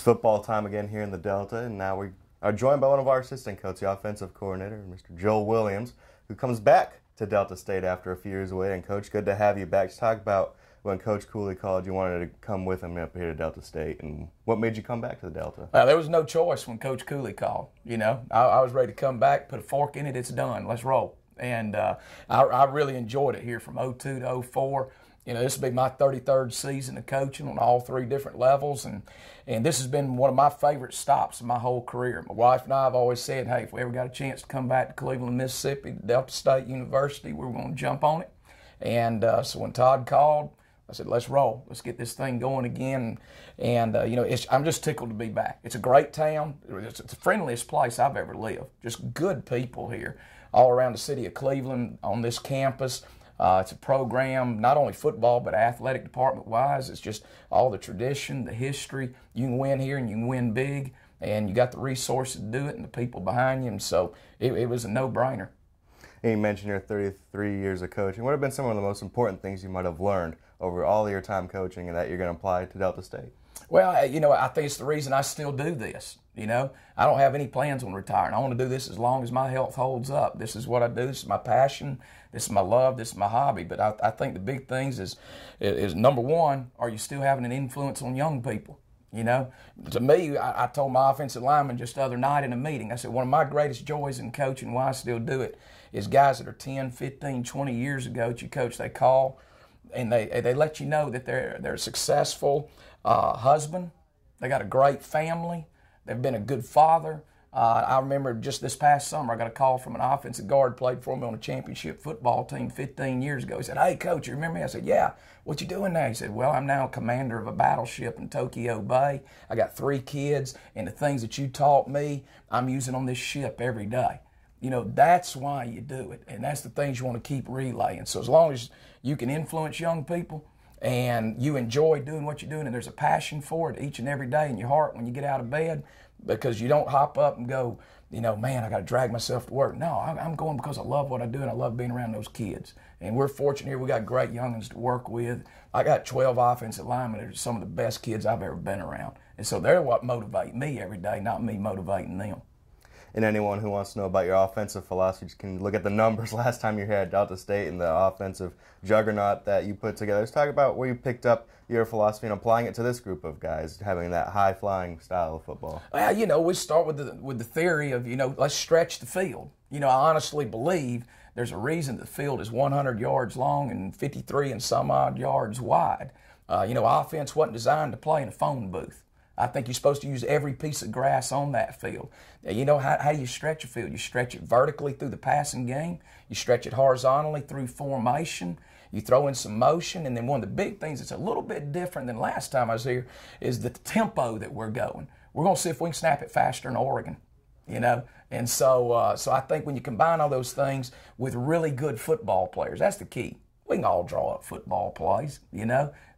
football time again here in the Delta, and now we are joined by one of our assistant coaches, the offensive coordinator, Mr. Joel Williams, who comes back to Delta State after a few years away. And Coach, good to have you back. Just talk about when Coach Cooley called you wanted to come with him up here to Delta State, and what made you come back to the Delta? There was no choice when Coach Cooley called. I was ready to come back, put a fork in it. It's done. Let's roll. And I really enjoyed it here from 02 to 04. This will be my 33rd season of coaching on all three different levels, and this has been one of my favorite stops in my whole career. My wife and I have always said, hey, if we ever got a chance to come back to Cleveland, Mississippi, Delta State University, we were going to jump on it. And so when Todd called, I said, let's roll. Let's get this thing going again. And I'm just tickled to be back. It's a great town. It's the friendliest place I've ever lived. Just good people here all around the city of Cleveland on this campus. It's a program, not only football, but athletic department-wise. It's just all the tradition, the history. You can win here and you can win big, and you got the resources to do it and the people behind you. And so it was a no-brainer. And you mentioned your 33 years of coaching. What have been some of the most important things you might have learned over all of your time coaching and that you're going to apply to Delta State? Well, I think it's the reason I still do this. I don't have any plans on retiring. I want to do this as long as my health holds up. This is what I do. This is my passion. This is my love. This is my hobby. But I think the big things is number one, are you still having an influence on young people? To me, I told my offensive lineman just the other night in a meeting, I said, one of my greatest joys in coaching, why I still do it, is guys that are 10, 15, 20 years ago that you coach, they call, and they let you know that they're a successful husband. They got a great family. They've been a good father. I remember just this past summer, I got a call from an offensive guard, played for me on a championship football team 15 years ago. He said, hey, Coach, you remember me? I said, yeah. What you doing now? He said, well, I'm now commander of a battleship in Tokyo Bay. I got 3 kids, and the things that you taught me, I'm using on this ship every day. That's why you do it, and that's the things you want to keep relaying. So as long as you can influence young people and you enjoy doing what you're doing and there's a passion for it each and every day in your heart when you get out of bed, because you don't hop up and go, man, I got to drag myself to work. No, I'm going because I love what I do and I love being around those kids. And we're fortunate here. We got great youngins to work with. I got 12 offensive linemen that are some of the best kids I've ever been around. And so they're what motivate me every day, not me motivating them. And anyone who wants to know about your offensive philosophies can look at the numbers last time you were here at Delta State and the offensive juggernaut that you put together. Let's talk about where you picked up your philosophy and applying it to this group of guys, having that high-flying style of football. Well, we start with the theory of, let's stretch the field. I honestly believe there's a reason the field is 100 yards long and 53 and some odd yards wide. Offense wasn't designed to play in a phone booth. I think you're supposed to use every piece of grass on that field. How do you stretch a field? You stretch it vertically through the passing game. You stretch it horizontally through formation. You throw in some motion. And then one of the big things that's a little bit different than last time I was here is the tempo that we're going. We're going to see if we can snap it faster in Oregon, And so I think when you combine all those things with really good football players, that's the key. We can all draw up football plays,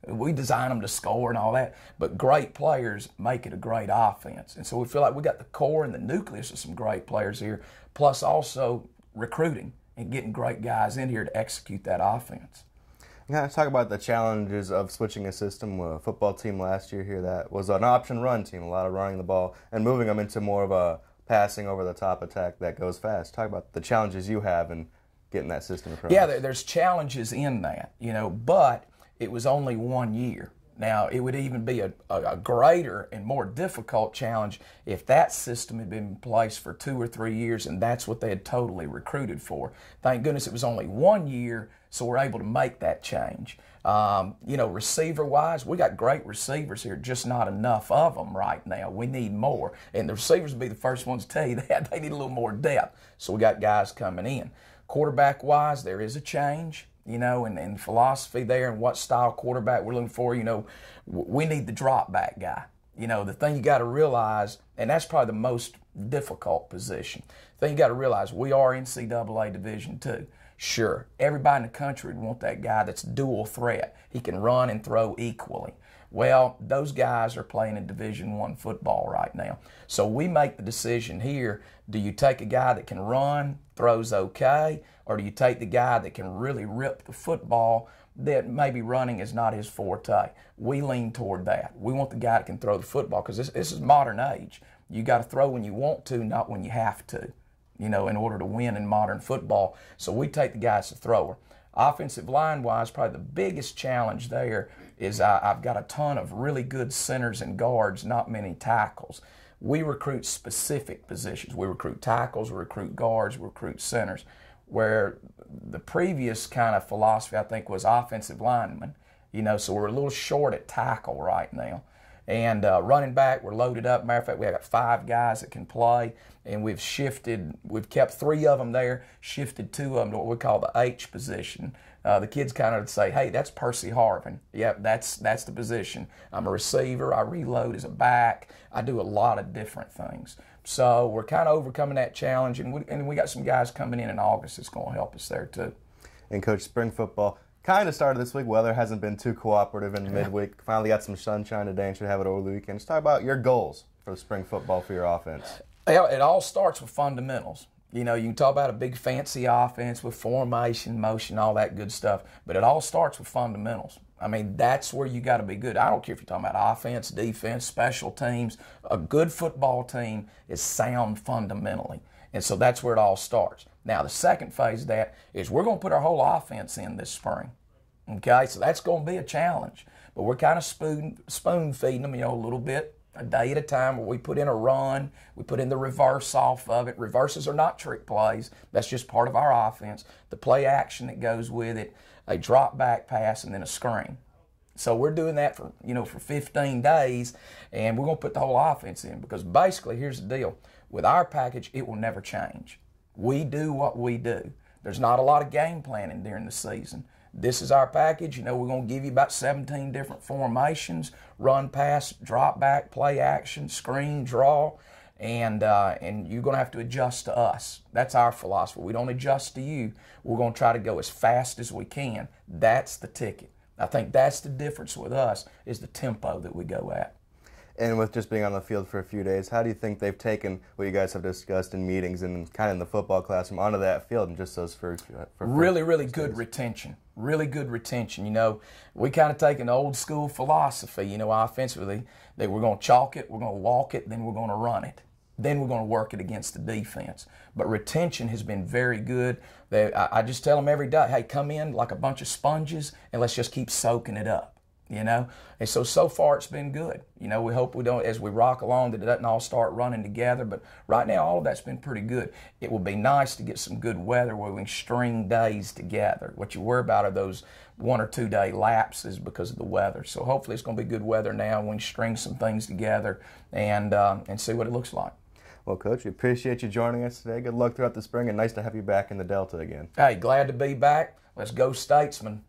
We design them to score and all that. But great players make it a great offense. And so we feel like we got the core and the nucleus of some great players here, plus also recruiting and getting great guys in here to execute that offense. Let's talk about the challenges of switching a system. A football team last year here that was an option run team, a lot of running the ball, and moving them into more of a passing over-the-top attack that goes fast. Talk about the challenges you have in getting that system across. Yeah, there's challenges in that, but it was only 1 year. Now, it would even be a greater and more difficult challenge if that system had been in place for 2 or 3 years and that's what they had totally recruited for. Thank goodness it was only 1 year, so we're able to make that change. Receiver-wise, we got great receivers here, just not enough of them right now. We need more. And the receivers will be the first ones to tell you that. They need a little more depth. So we got guys coming in. Quarterback-wise, there is a change, and philosophy there and what style quarterback we're looking for. We need the drop-back guy. The thing you got to realize, and that's probably the most difficult position, the thing you got to realize, we are NCAA Division II. Sure, everybody in the country would want that guy that's dual threat. He can run and throw equally. Well, those guys are playing in Division I football right now. So we make the decision here, do you take a guy that can run, throws okay, or do you take the guy that can really rip the football that maybe running is not his forte. We lean toward that. We want the guy that can throw the football, because this is modern age. You got to throw when you want to, not when you have to, in order to win in modern football. So we take the guy as a thrower. Offensive line-wise, probably the biggest challenge there is I've got a ton of really good centers and guards, not many tackles. We recruit specific positions. We recruit tackles, we recruit guards, we recruit centers, where the previous kind of philosophy, I think, was offensive linemen. So we're a little short at tackle right now. And running back, we're loaded up. Matter of fact, we got 5 guys that can play, and we've kept 3 of them there, shifted 2 of them to what we call the H position. The kids kind of say, hey, that's Percy Harvin. Yep, that's the position. I'm a receiver. I reload as a back. I do a lot of different things. So we're kind of overcoming that challenge, and we got some guys coming in August that's going to help us there too. And Coach, spring football kind of started this week. Weather hasn't been too cooperative in midweek. Finally got some sunshine today and should have it over the weekend. Let's talk about your goals for the spring football for your offense. It all starts with fundamentals. You can talk about a big fancy offense with formation, motion, all that good stuff, but it all starts with fundamentals. I mean, that's where you got to be good. I don't care if you're talking about offense, defense, special teams. A good football team is sound fundamentally, and so that's where it all starts. Now, the second phase of that is we're going to put our whole offense in this spring. Okay, so that's going to be a challenge, but we're kind of spoon feeding them, a little bit, a day at a time, where we put in a run, we put in the reverse off of it. Reverses are not trick plays. That's just part of our offense. The play action that goes with it, a drop back pass, and then a screen. So we're doing that for 15 days, and we're going to put the whole offense in, because basically, here's the deal. With our package, it will never change. We do what we do. There's not a lot of game planning during the season. This is our package. We're going to give you about 17 different formations: run, pass, drop back, play action, screen, draw, and you're going to have to adjust to us. That's our philosophy. We don't adjust to you. We're going to try to go as fast as we can. That's the ticket. I think that's the difference with us, is the tempo that we go at. And with just being on the field for a few days, how do you think they've taken what you guys have discussed in meetings and kind of in the football classroom onto that field, and just those for really good retention. Really good retention. We kind of take an old school philosophy, offensively, that we're going to chalk it, we're going to walk it, then we're going to run it. Then we're going to work it against the defense. But retention has been very good. I just tell them every day, hey, come in like a bunch of sponges and let's just keep soaking it up. And so far it's been good. We hope we don't, as we rock along, that it doesn't all start running together. But right now, all of that's been pretty good. It will be nice to get some good weather where we can string days together. What you worry about are those 1 or 2 day lapses because of the weather. So hopefully it's going to be good weather now, and we can string some things together and see what it looks like. Well, Coach, we appreciate you joining us today. Good luck throughout the spring, and nice to have you back in the Delta again. Hey, glad to be back. Let's go Statesmen.